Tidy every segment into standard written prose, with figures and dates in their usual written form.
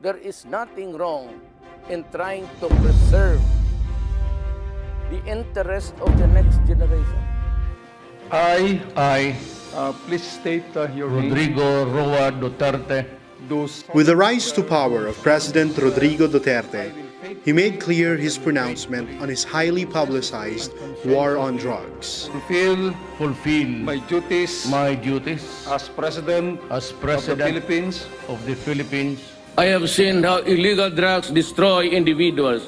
there is nothing wrong in trying to preserve the interest of the next generation. Please state your name. Rodrigo Roa Duterte. With the rise to power of President Rodrigo Duterte, he made clear his pronouncement on his highly publicized war on drugs. Fulfill my duties my duties as President as of the President Philippines. of the Philippines. I have seen how illegal drugs destroy individuals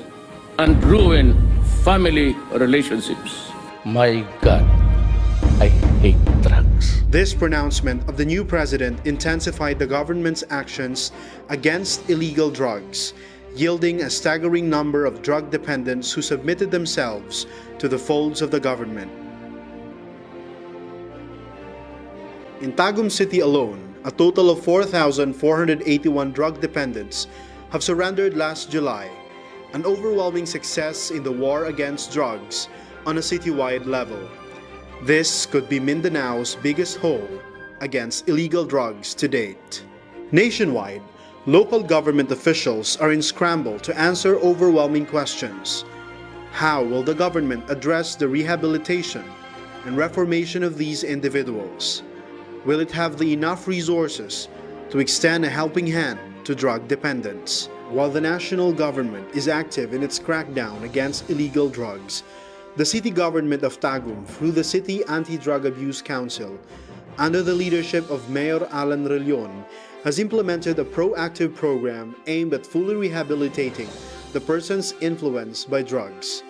and ruin family relationships. My God, I hate drugs. This pronouncement of the new president intensified the government's actions against illegal drugs, yielding a staggering number of drug dependents who submitted themselves to the folds of the government. In Tagum City alone, a total of 4,481 drug dependents have surrendered last July, an overwhelming success in the war against drugs on a citywide level. This could be Mindanao's biggest haul against illegal drugs to date. Nationwide, local government officials are in scramble to answer overwhelming questions. How will the government address the rehabilitation and reformation of these individuals? Will it have the enough resources to extend a helping hand to drug dependents? While the national government is active in its crackdown against illegal drugs, the city government of Tagum, through the City Anti-Drug Abuse Council, under the leadership of Mayor Alan Relion, has implemented a proactive program aimed at fully rehabilitating the persons influenced by drugs.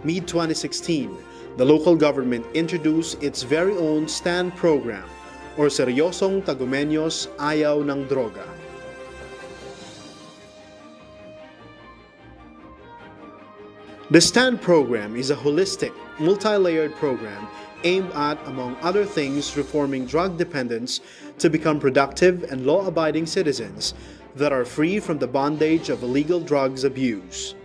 Mid-2016, the local government introduced its very own S.T.A.N.D program, or Seryosong Tagumeños Ayaw ng Droga. The S.T.A.N.D program is a holistic, multi-layered program aimed at, among other things, reforming drug dependents to become productive and law-abiding citizens that are free from the bondage of illegal drugs abuse.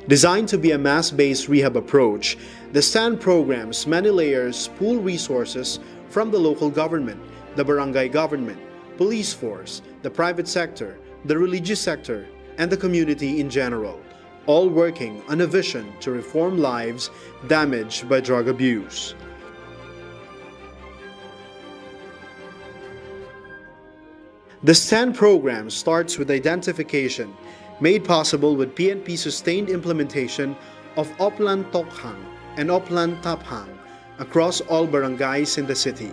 Designed to be a mass-based rehab approach, the S.T.A.N.D program's many layers pool resources from the local government, the barangay government, police force, the private sector, the religious sector, and the community in general, all working on a vision to reform lives damaged by drug abuse. The S.T.A.N.D program starts with identification, made possible with PNP's sustained implementation of Oplan Tokhang and Oplan Taphang across all barangays in the city.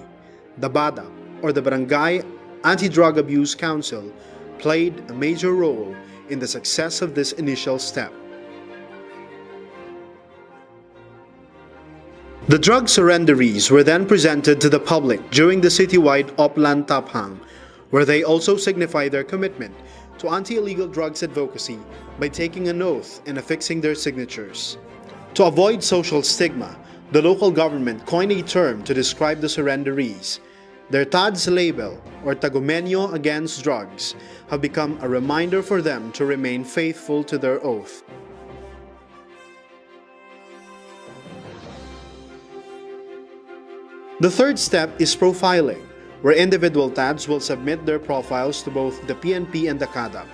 The BADA, or the Barangay Anti-Drug Abuse Council, played a major role in the success of this initial step. The drug surrenderees were then presented to the public during the citywide Oplan Taphang, where they also signify their commitment to anti-illegal drugs advocacy by taking an oath and affixing their signatures. To avoid social stigma, the local government coined a term to describe the surrenderees. Their TADS label, or Tagumeño Against Drugs, have become a reminder for them to remain faithful to their oath. The third step is profiling, where individual TADs will submit their profiles to both the PNP and the CADAC.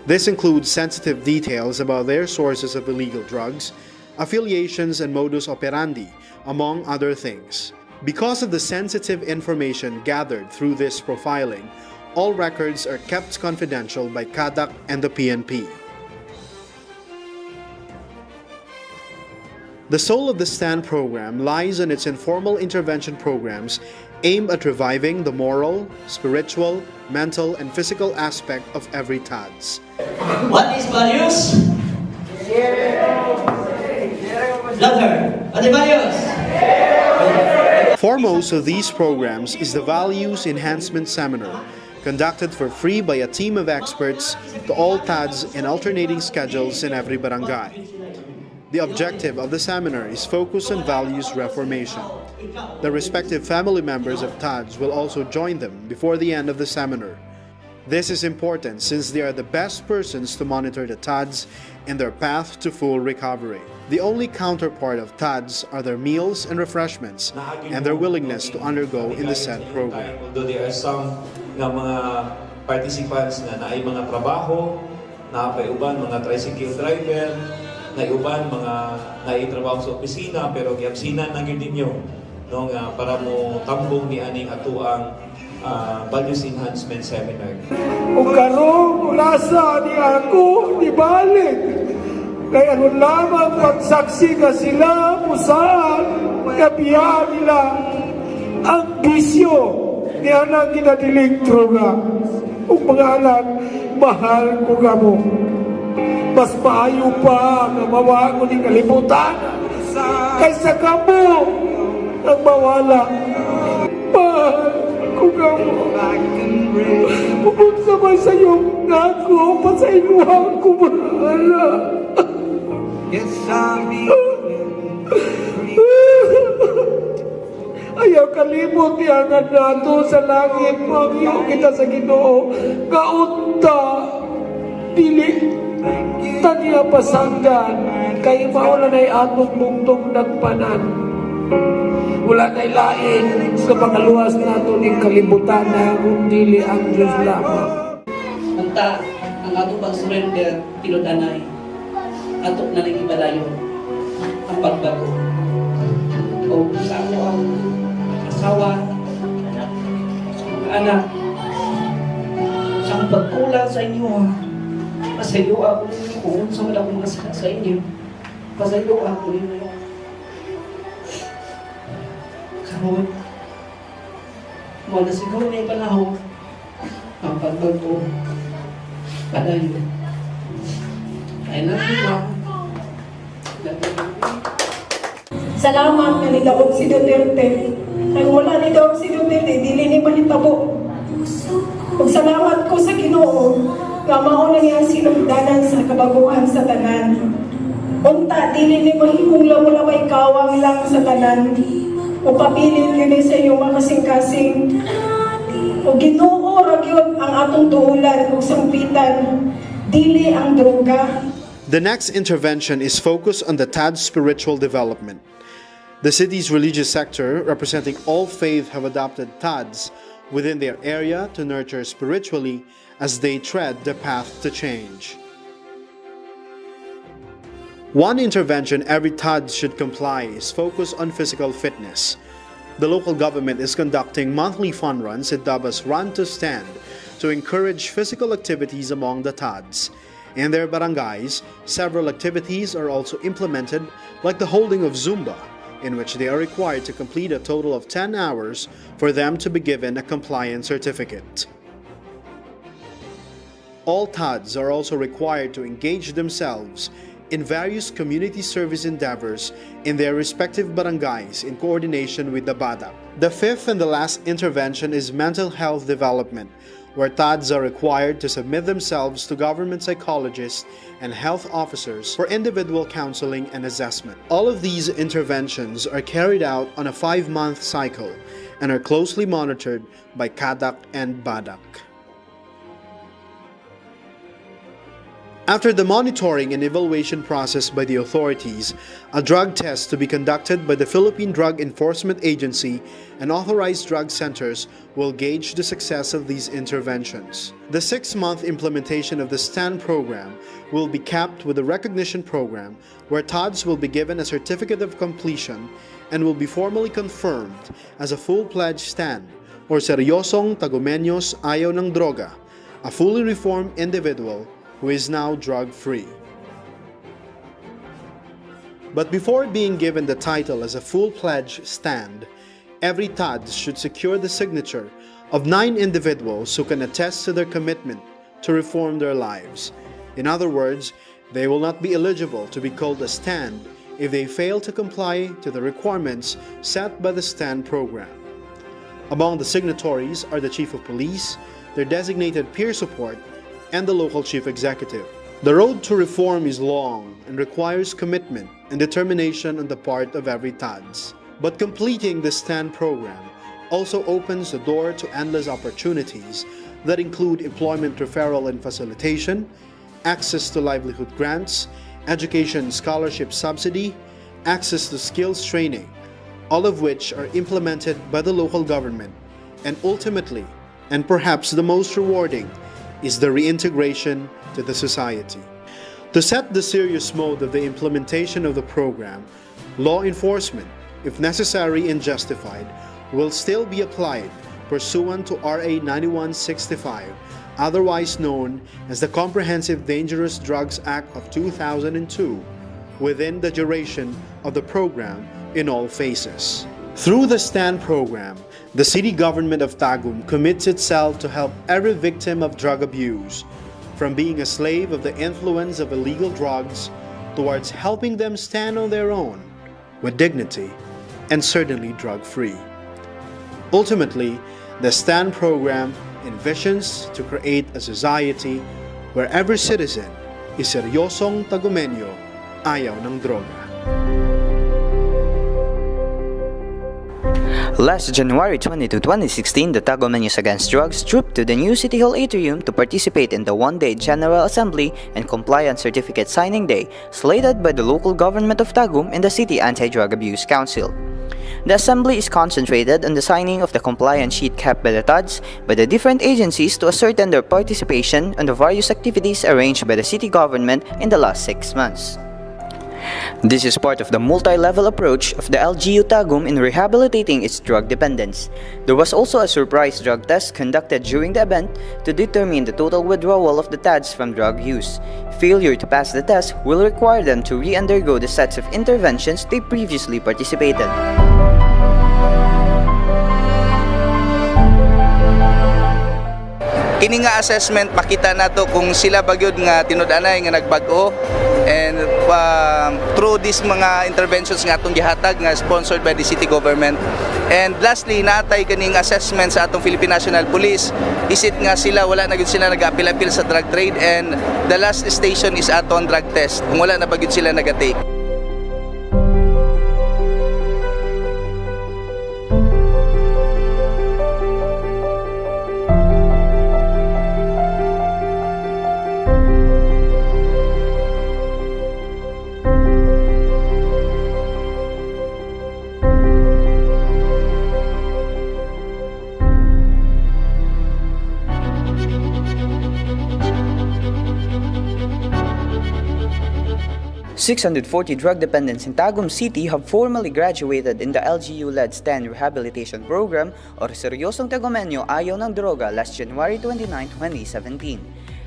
This includes sensitive details about their sources of illegal drugs, affiliations, and modus operandi, among other things. Because of the sensitive information gathered through this profiling, all records are kept confidential by CADAC and the PNP. The soul of the S.T.A.N.D program lies in its informal intervention programs aimed at reviving the moral, spiritual, mental, and physical aspect of every TADS. What is values? Louder. What is values? Foremost of these programs is the Values Enhancement Seminar, conducted for free by a team of experts to all TADs in alternating schedules in every barangay. The objective of the seminar is focused on values reformation. The respective family members of TADs will also join them before the end of the seminar. This is important since they are the best persons to monitor the TADs in their path to full recovery. The only counterpart of TADs are their meals and refreshments and their willingness to undergo in the said program. Although there are some mga participants na naay mga trabaho, napaiuban mga tricycle driver, naiuban mga naitrabaho sa opisina pero giabsinan na gyud ninyo no nga para mo tambong ni aning atuang values enhancement seminar. O karon ulasa ni ako ni balik. Kay ano lamang pagsaksi ka sila pusaan kabiya nila ang bisyo ni anang kinadiling droga. O mga anak, mahal ko ka mo. Mas maayo pa na mawa ko ni kalibutan kaysa ka mo ang mawala. Mahal ko ka mo. Upod sabay sa iyong nako, pasailuhan ko mahala. Ayaw kalimot iangan nato sa langit, Panginoon kita sa Ginoo. Kaunta, dili, taniya pasanggan, kay maula na'y atong mungtong nagpanan. Wala na'y lain sa pangalawas nato ng kalibutan na kung dili ang Diyos lamang. Unta, ang atong pag-surrender, tinudanay. Atok na nag-ibalayo ang pagbago. O sa ako ang asawa, anak, sa akong pagkulang sa inyo, pasayo ako ninyo kung sa wala akong masakit sa inyo. Pasayo ako ninyo. Karoon, wala siguro na ipanahon ang pagbago. Padayo. Ay natin Salamat na nidaog si Duterte. Kung wala nidaog si Duterte, dili ni manitabo. Salamat ko sa Ginoo nga mao na niya sinugdanan sa kabaguhan sa tanan. Unta, dili ni mahimong wala may kawang lang sa tanan. O pabilin yun sa iyong makasing-kasing. O Ginoo ra gyud ang atong tuulan ug sampitan, dili ang droga. The next intervention is focused on the TAD's spiritual development. The city's religious sector, representing all faith, have adopted TADs within their area to nurture spiritually as they tread the path to change. One intervention every TAD should comply is focused on physical fitness. The local government is conducting monthly fun runs at Daba's Run to Stand to encourage physical activities among the TADs. In their barangays, several activities are also implemented, like the holding of Zumba, in which they are required to complete a total of 10 hours for them to be given a compliance certificate. All TADs are also required to engage themselves in various community service endeavors in their respective barangays in coordination with the BADAP. The fifth and the last intervention is mental health development, where TADs are required to submit themselves to government psychologists and health officers for individual counseling and assessment. All of these interventions are carried out on a 5-month cycle and are closely monitored by CADAC and BADAC. After the monitoring and evaluation process by the authorities, a drug test to be conducted by the Philippine Drug Enforcement Agency and authorized drug centers will gauge the success of these interventions. The 6-month implementation of the S.T.A.N.D program will be capped with a recognition program where TADs will be given a certificate of completion and will be formally confirmed as a full-pledged S.T.A.N.D or Seryosong Tagumenyos Ayaw ng Droga, a fully reformed individual who is now drug-free. But before being given the title as a full-pledged S.T.A.N.D, every TAD should secure the signature of 9 individuals who can attest to their commitment to reform their lives. In other words, they will not be eligible to be called a S.T.A.N.D if they fail to comply to the requirements set by the S.T.A.N.D program. Among the signatories are the Chief of Police, their designated peer support, and the local chief executive. The road to reform is long and requires commitment and determination on the part of every TADs. But completing the S.T.A.N.D program also opens the door to endless opportunities that include employment referral and facilitation, access to livelihood grants, education scholarship subsidy, access to skills training, all of which are implemented by the local government, and ultimately, and perhaps the most rewarding, is the reintegration to the society. To set the serious mode of the implementation of the program, law enforcement, if necessary and justified, will still be applied pursuant to RA 9165, otherwise known as the Comprehensive Dangerous Drugs Act of 2002, within the duration of the program in all phases. Through the S.T.A.N.D program, the city government of Tagum commits itself to help every victim of drug abuse, from being a slave of the influence of illegal drugs towards helping them stand on their own with dignity and certainly drug-free. Ultimately, the S.T.A.N.D program envisions to create a society where every citizen is seryosong Tagumenyo, ayaw ng droga. Last January 22, 2016, the Tagum Youth Against Drugs trooped to the new City Hall atrium to participate in the one-day General Assembly and Compliance Certificate Signing Day slated by the local government of Tagum and the City Anti-Drug Abuse Council. The assembly is concentrated on the signing of the compliance sheet kept by the TUDs by the different agencies to ascertain their participation on the various activities arranged by the city government in the last 6 months. This is part of the multi-level approach of the LGU Tagum in rehabilitating its drug dependence. There was also a surprise drug test conducted during the event to determine the total withdrawal of the TADs from drug use. Failure to pass the test will require them to re-undergo the sets of interventions they previously participated. Kini nga assessment makita nato kung sila bagyod nga tinud-anay nga nagbag-o, and through these mga interventions nga atong gihatag nga sponsored by the city government. And lastly, natay kaning assessment sa atong Philippine National Police, isit nga sila wala na gyud sila nag-apil-apil sa drug trade, and the last station is aton drug test kung wala na bagyod sila nag-take. .640 drug dependents in Tagum City have formally graduated in the LGU-led S.T.A.N.D Rehabilitation Program or Seryosong Tagumenyo Ayaw ng Droga last January 29, 2017.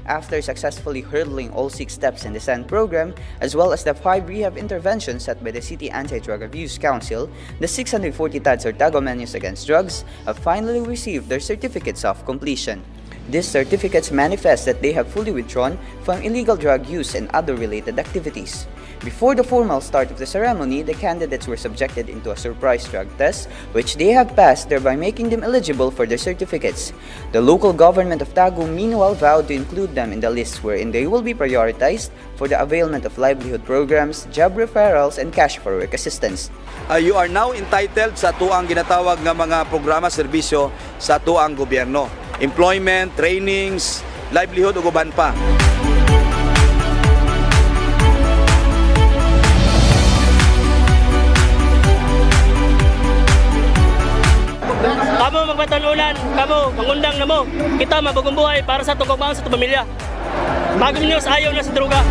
After successfully hurdling all 6 steps in the S.T.A.N program, as well as the 5 rehab interventions set by the City Anti-Drug Abuse Council, the 640 TADs or Tagumenyos Against Drugs have finally received their certificates of completion. These certificates manifest that they have fully withdrawn from illegal drug use and other related activities. Before the formal start of the ceremony, the candidates were subjected into a surprise drug test, which they have passed, thereby making them eligible for their certificates. The local government of Tagum meanwhile vowed to include them in the list wherein they will be prioritized for the availment of livelihood programs, job referrals, and cash for work assistance. You are now entitled sa tuang ginatawag nga mga programa serbisyo sa tuang gobyerno. Employment, trainings, livelihood ug uban pa. Kamo magpatalunan, kamo mangundang na mo. Kita mabagong buhay para sa itong kaugmaon sa itong pamilya. Tagum News ayaw na sa droga.